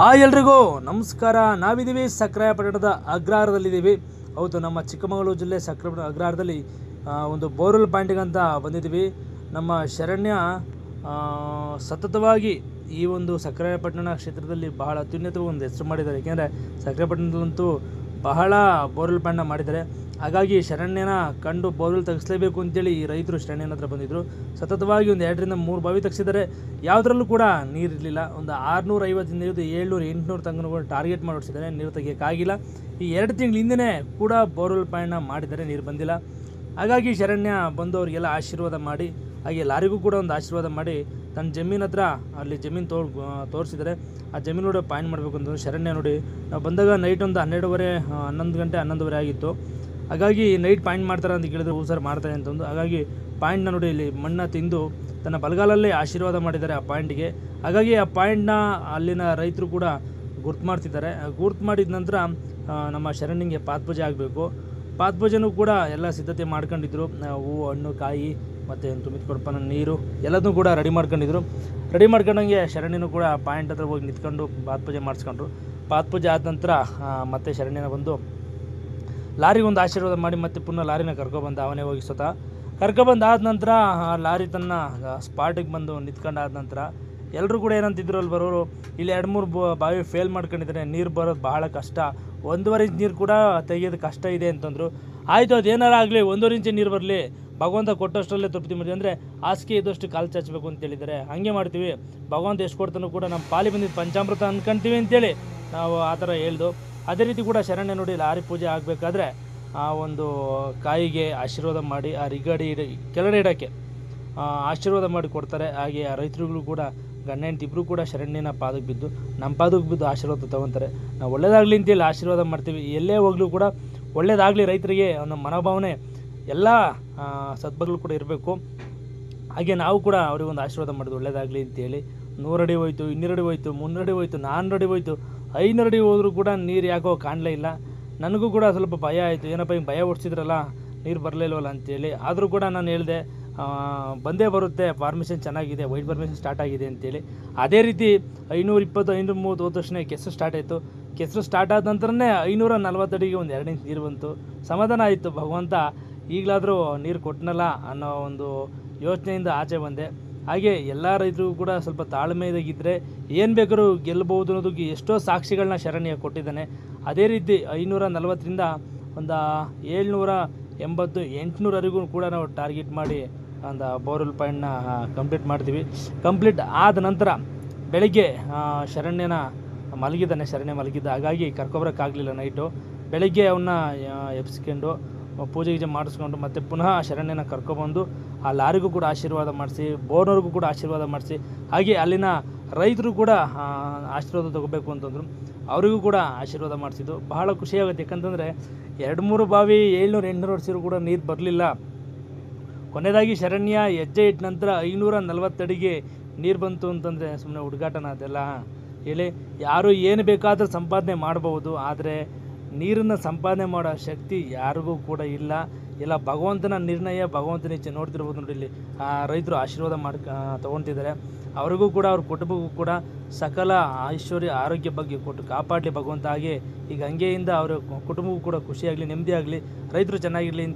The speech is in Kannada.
ಎಲ್ರಿಗೂ ನಮಸ್ಕಾರ. ನಾವಿದ್ದೀವಿ ಸಕ್ರಾಯ ಪಟ್ಟಣದ ಅಗ್ರಹಾರದಲ್ಲಿದ್ದೀವಿ. ಹೌದು, ನಮ್ಮ ಚಿಕ್ಕಮಗಳೂರು ಜಿಲ್ಲೆ ಸಕ್ರಾಯ ಅಗ್ರಹಾರದಲ್ಲಿ ಒಂದು ಬೋರ್ವೆಲ್ ಪಾಯಿಂಟಿಗೆ ಅಂತ ಬಂದಿದ್ದೀವಿ. ನಮ್ಮ ಶರಣ್ಯ ಸತತವಾಗಿ ಈ ಒಂದು ಸಕ್ರಾಯಪಟ್ಟಣ ಕ್ಷೇತ್ರದಲ್ಲಿ ಬಹಳ ಅತ್ಯುನ್ನತ ಒಂದು ಹೆಸರು ಮಾಡಿದ್ದಾರೆ. ಏಕೆಂದರೆ ಸಕ್ರಾಯಪಟ್ಟಣದಲ್ಲಂತೂ ಬಹಳ ಬೋರ್ವೆಲ್ ಪಾಯಿಂಟ್ನ ಮಾಡಿದ್ದಾರೆ. ಹಾಗಾಗಿ ಶರಣ್ಯನ ಕಂಡು ಬೋರ್ವೆಲ್ ತೆಗಿಸಲೇಬೇಕು ಅಂತೇಳಿ ಈ ರೈತರು ಶರಣ್ಯನ ಹತ್ರ ಬಂದಿದ್ದರು. ಸತತವಾಗಿ ಒಂದು 2ರಿಂದ 3 ಬಾವಿ ತೆಗೆಸಿದ್ದಾರೆ. ಯಾವುದರಲ್ಲೂ ಕೂಡ ನೀರಿರಲಿಲ್ಲ. ಒಂದು 650ದಿಂದ 700 800 ತನಕ ಟಾರ್ಗೆಟ್ ಮಾಡಿ ಹೊಡಿಸಿದ್ದಾರೆ. ನೀರು ತೆಗಿಯೋಕ್ಕಾಗಿಲ್ಲ. ಈ 2 ತಿಂಗಳ ಹಿಂದೆ ಕೂಡ ಬೋರ್ವೆಲ್ ಪಾಯಿಂಟ್ನ ಮಾಡಿದ್ದಾರೆ, ನೀರು ಬಂದಿಲ್ಲ. ಹಾಗಾಗಿ ಶರಣ್ಯ ಬಂದು ಅವರಿಗೆಲ್ಲ ಆಶೀರ್ವಾದ ಮಾಡಿ, ಹಾಗೆ ಲಾರಿಗೂ ಕೂಡ ಒಂದು ಆಶೀರ್ವಾದ ಮಾಡಿ ತನ್ನ ಜಮೀನು ಹತ್ರ ಅಲ್ಲಿ ಜಮೀನು ತೋರಿಸಿದರೆ ಆ ಜಮೀನು ನೋಡಿ ಪಾಯಿಂಟ್ ಮಾಡಬೇಕು ಅಂತಂದ್ರೆ ಶರಣ್ಯ ನೋಡಿ ನಾವು ಬಂದಾಗ ನೈಟ್ ಒಂದು 12:30 11 ಗಂಟೆ 11:30 ಆಗಿತ್ತು. ಹಾಗಾಗಿ ನೈಟ್ ಪಾಯಿಂಟ್ ಮಾಡ್ತಾರೆ ಅಂತ ಕೇಳಿದ್ರೆ ಸರ್ ಮಾಡ್ತಾರೆ ಅಂತಂದು, ಹಾಗಾಗಿ ಪಾಯಿಂಟ್ನ ನೋಡಿ ಇಲ್ಲಿ ಮಣ್ಣ ತಿಂದು ತನ್ನ ಬಲಗಾಲಲ್ಲೇ ಆಶೀರ್ವಾದ ಮಾಡಿದ್ದಾರೆ ಆ ಪಾಯಿಂಟಿಗೆ. ಹಾಗಾಗಿ ಆ ಪಾಯಿಂಟ್ನ ಅಲ್ಲಿನ ರೈತರು ಕೂಡ ಗುರ್ತು ಮಾಡ್ತಿದ್ದಾರೆ. ಗುರ್ತು ಮಾಡಿದ ನಂತರ ನಮ್ಮ ಶರಣ್ಯಂಗೆ ಪಾದಪೂಜೆ ಆಗಬೇಕು. ಪಾದಪೂಜೆನೂ ಕೂಡ ಎಲ್ಲ ಸಿದ್ಧತೆ ಮಾಡ್ಕೊಂಡಿದ್ರು. ಹೂವು, ಹಣ್ಣು, ಕಾಯಿ ಮತ್ತು ತುಂಬಿದ ಕೊಡಪನ ನೀರು ಎಲ್ಲದನ್ನೂ ಕೂಡ ರೆಡಿ ಮಾಡ್ಕೊಂಡಿದ್ರು. ರೆಡಿ ಮಾಡ್ಕೊಂಡಂಗೆ ಶರಣ್ಯನೂ ಕೂಡ ಪಾಯಿಂಟ್ ಹತ್ರ ಹೋಗಿ ನಿಂತ್ಕೊಂಡು ಪಾದಪೂಜೆ ಮಾಡಿಸ್ಕೊಂಡ್ರು. ಪಾದಪೂಜೆ ಆದ ನಂತರ ಮತ್ತೆ ಶರಣ್ಯನ ಬಂದು ಲಾರಿಗೊಂದು ಆಶೀರ್ವಾದ ಮಾಡಿ ಮತ್ತೆ ಪುನಃ ಲಾರಿನ ಕರ್ಕೊಬಂದು ಅವನೇ ಹೋಗಿ ಸ್ವತಃ ಕರ್ಕೊಬಂದು ಆದ ನಂತರ ಲಾರಿ ತನ್ನ ಸ್ಪಾಟಿಗೆ ಬಂದು ನಿಂತ್ಕೊಂಡಾದ ನಂತರ ಎಲ್ಲರೂ ಕೂಡ ಏನಂತಿದ್ರು ಅಲ್ಲಿ ಬರೋರು, ಇಲ್ಲಿ 2-3 ಬಾವಿ ಫೇಲ್ ಮಾಡ್ಕೊಂಡಿದ್ದಾರೆ, ನೀರು ಬರೋದು ಭಾಳ ಕಷ್ಟ, 1.5 ಇಂಚ್ ನೀರು ಕೂಡ ತೆಗೆಯೋದು ಕಷ್ಟ ಇದೆ ಅಂತಂದರು. ಆಯಿತು, ಅದೇನಾರ ಆಗಲಿ, 1.5 ಇಂಚ್ ನೀರು ಬರಲಿ, ಭಗವಂತ ಕೊಟ್ಟಷ್ಟರಲ್ಲೇ ತೃಪ್ತಿ ಮಾಡ್ತೀವಿ. ಅಂದರೆ ಹಾಸಿಗೆ ಇದ್ದಷ್ಟು ಕಾಲು ಚಾಚಬೇಕು ಅಂತೇಳಿದ್ದಾರೆ. ಹಾಗೆ ಮಾಡ್ತೀವಿ, ಭಗವಂತ ಎಷ್ಟು ಕೊಡ್ತಾನೋ ಕೂಡ ನಮ್ಮ ಪಾಲಿ ಬಂದಿದ್ದು ಪಂಚಾಮೃತ ಅನ್ಕೊಂತೀವಿ ಅಂತೇಳಿ ನಾವು ಆ ಥರ ಹೇಳ್ದು. ಅದೇ ರೀತಿ ಕೂಡ ಶರಣ್ಯ ನೋಡಿ ಲಾರಿ ಪೂಜೆ ಆಗಬೇಕಾದ್ರೆ ಆ ಒಂದು ಕಾಯಿಗೆ ಆಶೀರ್ವಾದ ಮಾಡಿ ಆ ರಿಗಾಡಿ ಕೆಳಗಡೆ ಇಡೋಕ್ಕೆ ಆಶೀರ್ವಾದ ಮಾಡಿ ಕೊಡ್ತಾರೆ. ಹಾಗೆ ಆ ರೈತರುಗಳು ಕೂಡ ಗಂಡ ಹೆಂಡತಿ ಇಬ್ಬರು ಕೂಡ ಶರಣ್ಯನ ಪಾದಕ್ಕೆ ಬಿದ್ದು ನಮ್ಮ ಪಾದಕ್ಕೆ ಬಿದ್ದು ಆಶೀರ್ವಾದ ತೊಗೊತಾರೆ. ನಾವು ಒಳ್ಳೇದಾಗಲಿ ಅಂತೇಳಿ ಆಶೀರ್ವಾದ ಮಾಡ್ತೀವಿ. ಎಲ್ಲೇ ಹೋಗ್ಲೂ ಕೂಡ ಒಳ್ಳೇದಾಗಲಿ ರೈತರಿಗೆ ಅನ್ನೋ ಮನೋಭಾವನೆ ಎಲ್ಲ ಸದ್ಭಗಳು ಕೂಡ ಇರಬೇಕು. ಹಾಗೆ ನಾವು ಕೂಡ ಅವ್ರಿಗೆ ಒಂದು ಆಶೀರ್ವಾದ ಮಾಡೋದು ಒಳ್ಳೇದಾಗಲಿ ಅಂತೇಳಿ. 100 ಅಡಿ ಹೋಯ್ತು, 200 ಅಡಿ ಹೋಯ್ತು, 300 ಅಡಿ ಹೋಯ್ತು, 400 ಅಡಿ ಹೋಯ್ತು, 500 ಅಡಿ ಹೋದರೂ ಕೂಡ ನೀರು ಯಾಕೋ ಕಾಣಲೇ ಇಲ್ಲ. ನನಗೂ ಕೂಡ ಸ್ವಲ್ಪ ಭಯ ಆಯಿತು, ಏನಪ್ಪ ಹಿಂಗೆ ಭಯ ಓಡಿಸಿದ್ರಲ್ಲ, ನೀರು ಬರಲಿಲ್ವಲ್ಲ ಅಂತೇಳಿ. ಆದರೂ ಕೂಡ ನಾನು ಹೇಳಿದೆ ಬಂದೇ ಬರುತ್ತೆ, ಫಾರ್ಮೇಷನ್ ಚೆನ್ನಾಗಿದೆ, ವೈಟ್ ಫಾರ್ಮೇಷನ್ ಸ್ಟಾರ್ಟ್ ಆಗಿದೆ ಅಂತೇಳಿ. ಅದೇ ರೀತಿ 520 530 ಹೋದ ತಕ್ಷಣ ಕೆಸರು ಸ್ಟಾರ್ಟ್ ಆಯಿತು. ಕೆಸರು ಸ್ಟಾರ್ಟ್ ಆದ ನಂತರನೇ 540 ಅಡಿಗೆ ಒಂದು 2 ಇಂಚ್ ನೀರು ಬಂತು. ಸಮಾಧಾನ ಆಯಿತು, ಭಗವಂತ ಈಗಲಾದರೂ ನೀರು ಕೊಟ್ಟನಲ್ಲ ಅನ್ನೋ ಒಂದು ಯೋಚನೆಯಿಂದ ಆಚೆ ಬಂದೆ. ಹಾಗೆ ಎಲ್ಲ ರೈತರಿಗೂ ಕೂಡ ಸ್ವಲ್ಪ ತಾಳ್ಮೆಯಾಗಿದ್ದರೆ ಏನು ಬೇಕಾದ್ರೂ ಗೆಲ್ಲಬಹುದು ಅನ್ನೋದಕ್ಕೆ ಎಷ್ಟೋ ಸಾಕ್ಷಿಗಳನ್ನ ಶರಣ್ಯ ಕೊಟ್ಟಿದ್ದಾನೆ. ಅದೇ ರೀತಿ 540ರಿಂದ ಒಂದು 780 800ವರೆಗೂ ಕೂಡ ನಾವು ಟಾರ್ಗೆಟ್ ಮಾಡಿ ಒಂದು ಬೋರ್ವೆಲ್ ಪಾಯಿಂಟ್ನ ಕಂಪ್ಲೀಟ್ ಮಾಡ್ತೀವಿ. ಕಂಪ್ಲೀಟ್ ಆದ ನಂತರ ಬೆಳಗ್ಗೆ ಶರಣ್ಯ ಮಲಗಿದ್ದ, ಹಾಗಾಗಿ ಕರ್ಕೊಬರೋಕ್ಕಾಗಲಿಲ್ಲ ನೈಟು. ಬೆಳಗ್ಗೆ ಅವನ್ನ ಎಬ್ಸ್ಕೊಂಡು ಪೂಜೆ ಗೀಜೆ ಮಾಡಿಸ್ಕೊಂಡು ಮತ್ತೆ ಪುನಃ ಶರಣ್ಯನ ಕರ್ಕೊಬಂದು ಆ ಲಾರಿಗೂ ಕೂಡ ಆಶೀರ್ವಾದ ಮಾಡಿಸಿ, ಬೋರ್ನವ್ರಿಗೂ ಕೂಡ ಆಶೀರ್ವಾದ ಮಾಡಿಸಿ, ಹಾಗೆ ಅಲ್ಲಿನ ರೈತರು ಕೂಡ ಆಶೀರ್ವಾದ ತೊಗೋಬೇಕು ಅಂತಂದರು. ಅವರಿಗೂ ಕೂಡ ಆಶೀರ್ವಾದ ಮಾಡಿಸಿದ್ದು ಬಹಳ ಖುಷಿಯಾಗುತ್ತೆ. ಯಾಕಂತಂದರೆ 2-3 ಬಾವಿ 700 800 ವರ್ಷರು ಕೂಡ ನೀರು ಬರಲಿಲ್ಲ. ಕೊನೆಯದಾಗಿ ಶರಣ್ಯ ಹೆಜ್ಜೆ ಇಟ್ಟ ನಂತರ 540 ಅಡಿಗೆ ನೀರು ಬಂತು ಅಂತಂದರೆ ಸುಮ್ಮನೆ ಹುಡುಗಾಟನ ಅದೆಲ್ಲ ಹೇಳಿ. ಯಾರು ಏನು ಬೇಕಾದರೂ ಸಂಪಾದನೆ ಮಾಡ್ಬೋದು, ಆದರೆ ನೀರನ್ನು ಸಂಪಾದನೆ ಮಾಡೋ ಶಕ್ತಿ ಯಾರಿಗೂ ಕೂಡ ಇಲ್ಲ. ಎಲ್ಲ ಭಗವಂತನ ನಿರ್ಣಯ, ಭಗವಂತನ ಇಚ್ಛೆ. ನೋಡ್ತಿರ್ಬೋದು ನೋಡಿ, ಇಲ್ಲಿ ರೈತರು ಆಶೀರ್ವಾದ ತೊಗೊತಿದ್ದಾರೆ. ಅವ್ರಿಗೂ ಕೂಡ ಅವ್ರ ಕುಟುಂಬಕ್ಕೂ ಕೂಡ ಸಕಲ ಐಶ್ವರ್ಯ ಆರೋಗ್ಯ ಬಗ್ಗೆ ಕೊಟ್ಟು ಕಾಪಾಡಲಿ ಭಗವಂತ. ಹಾಗೆ ಈಗ ಹಂಗೆಯಿಂದ ಅವರ ಕುಟುಂಬಕ್ಕೂ ಕೂಡ ಖುಷಿಯಾಗಲಿ, ನೆಮ್ಮದಿ ಆಗಲಿ, ರೈತರು ಚೆನ್ನಾಗಿರಲಿ.